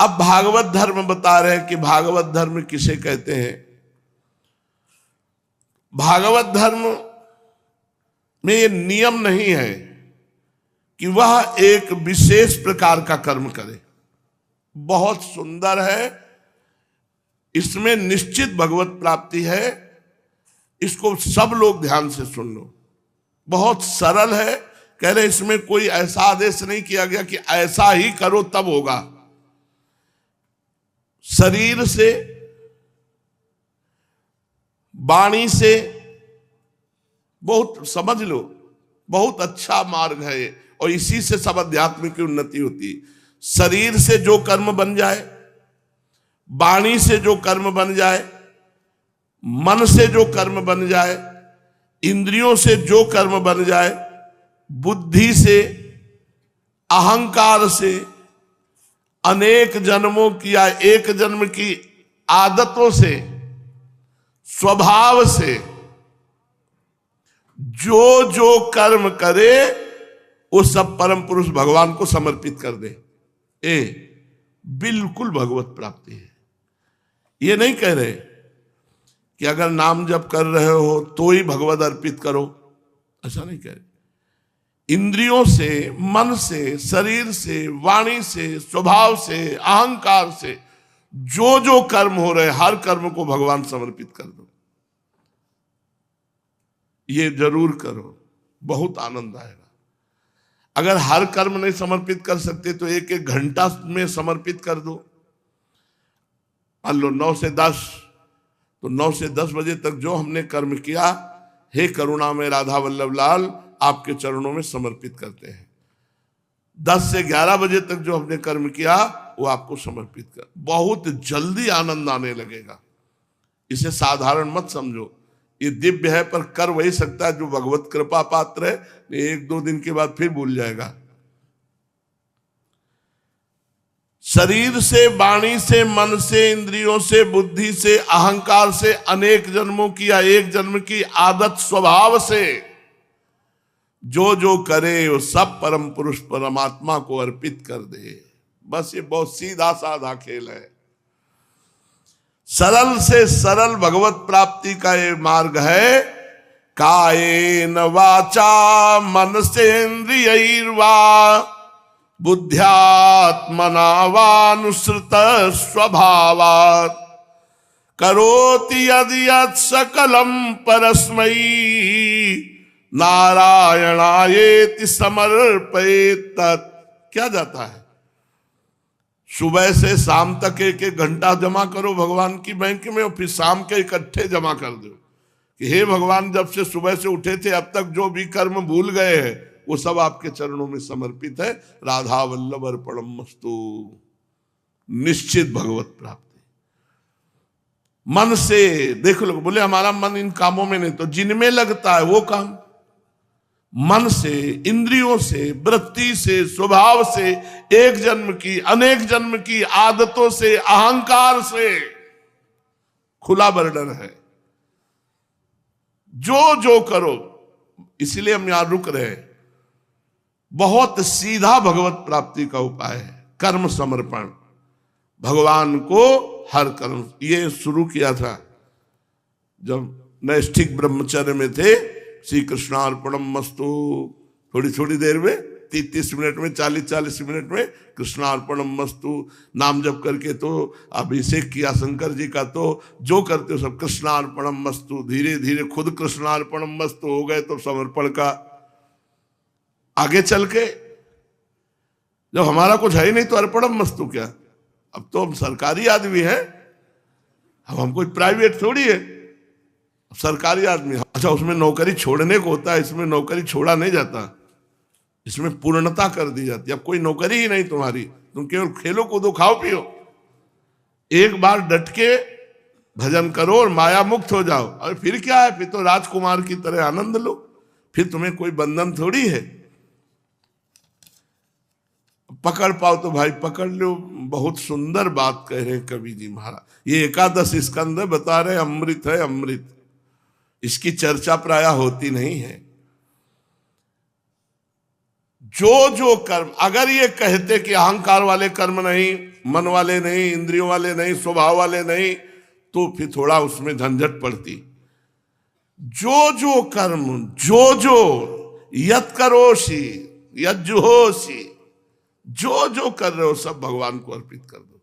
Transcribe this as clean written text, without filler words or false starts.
अब भागवत धर्म बता रहे हैं कि भागवत धर्म किसे कहते हैं। भागवत धर्म में ये नियम नहीं है कि वह एक विशेष प्रकार का कर्म करे। बहुत सुंदर है, इसमें निश्चित भगवत प्राप्ति है, इसको सब लोग ध्यान से सुन लो। बहुत सरल है, कह रहे इसमें कोई ऐसा आदेश नहीं किया गया कि ऐसा ही करो तब होगा। शरीर से, वाणी से, बहुत समझ लो, बहुत अच्छा मार्ग है और इसी से सब अध्यात्म की उन्नति होती है। शरीर से जो कर्म बन जाए, वाणी से जो कर्म बन जाए, मन से जो कर्म बन जाए, इंद्रियों से जो कर्म बन जाए, बुद्धि से, अहंकार से, अनेक जन्मों की या एक जन्म की आदतों से, स्वभाव से जो जो कर्म करे वो सब परम पुरुष भगवान को समर्पित कर दे। बिल्कुल भगवत प्राप्ति है। ये नहीं कह रहे कि अगर नाम जप कर रहे हो तो ही भगवत अर्पित करो, ऐसा नहीं कह रहे। इंद्रियों से, मन से, शरीर से, वाणी से, स्वभाव से, अहंकार से जो जो कर्म हो रहे हर कर्म को भगवान समर्पित कर दो। ये जरूर करो, बहुत आनंद आएगा। अगर हर कर्म नहीं समर्पित कर सकते तो एक एक घंटा में समर्पित कर दो। मान लो 9 से 10, तो 9 से 10 बजे तक जो हमने कर्म किया, हे करुणा में राधा वल्लभ लाल आपके चरणों में समर्पित करते हैं। 10 से 11 बजे तक जो हमने कर्म किया वो आपको समर्पित कर। बहुत जल्दी आनंद आने लगेगा। इसे साधारण मत समझो, ये दिव्य है, पर कर वही सकता है जो भगवत कृपा पात्र है। 1-2 दिन के बाद फिर भूल जाएगा। शरीर से, वाणी से, मन से, इंद्रियों से, बुद्धि से, अहंकार से, अनेक जन्मों की या एक जन्म की आदत, स्वभाव से जो जो करे वो सब परम पुरुष परमात्मा को अर्पित कर दे। बस ये बहुत सीधा साधा खेल है। सरल से सरल भगवत प्राप्ति का ये मार्ग है। कायेन वाचा मनसेन्द्रियैर्वा बुद्ध्यात्मना वानुसृत स्वभावात् करोति यदि यत् सकलम परस्मै नारायणायेति समर्पयेत् तत्। क्या जाता है? सुबह से शाम तक एक एक घंटा जमा करो भगवान की बैंक में, और फिर शाम के इकट्ठे जमा कर दो कि हे भगवान, जब से सुबह से उठे थे अब तक जो भी कर्म भूल गए हैं वो सब आपके चरणों में समर्पित है। राधा वल्लभ अर्पणमस्तु। निश्चित भगवत प्राप्ति। मन से देख लो, बोले हमारा मन इन कामों में नहीं, तो जिनमें लगता है वो काम। मन से, इंद्रियों से, वृत्ति से, स्वभाव से, एक जन्म की, अनेक जन्म की आदतों से, अहंकार से, खुला बर्डन है। जो जो करो, इसलिए हम यहां रुक रहे हैं। बहुत सीधा भगवत प्राप्ति का उपाय है कर्म समर्पण। भगवान को हर कर्म, ये शुरू किया था जब नैष्ठिक ब्रह्मचर्य में थे। श्री कृष्णार्पणम मस्तु। थोड़ी थोड़ी देर में, 30-30 मिनट में, 40-40 मिनट में कृष्णार्पणम मस्तु नाम जप करके तो अभिषेक किया शंकर जी का, तो जो करते हो सब कृष्णार्पणम मस्तु। धीरे धीरे खुद कृष्णार्पणम मस्तु हो गए तो समर्पण का। आगे चल के जब हमारा कुछ है ही नहीं तो अर्पणम मस्तु क्या? अब तो हम सरकारी आदमी हैं, अब हम कोई प्राइवेट थोड़ी है, सरकारी आदमी। अच्छा, उसमें नौकरी छोड़ने को होता है, इसमें नौकरी छोड़ा नहीं जाता, इसमें पूर्णता कर दी जाती है। अब कोई नौकरी ही नहीं तुम्हारी, तुम केवल खेलो कूदो खाओ पियो। एक बार डट के भजन करो और माया मुक्त हो जाओ। और फिर क्या है, फिर तो राजकुमार की तरह आनंद लो, फिर तुम्हें कोई बंधन थोड़ी है। पकड़ पाओ तो भाई पकड़ लो। बहुत सुंदर बात कह रहे हैं कवि जी महाराज। ये 11 स्कंद बता रहे अमृत है, अमृत। इसकी चर्चा प्रायः होती नहीं है। जो जो कर्म, अगर ये कहते कि अहंकार वाले कर्म नहीं, मन वाले नहीं, इंद्रियों वाले नहीं, स्वभाव वाले नहीं, तो फिर थोड़ा उसमें झंझट पड़ती। जो जो कर्म, जो जो यत करोषि यज्जुहोषि, जो जो कर रहे हो सब भगवान को अर्पित कर दो।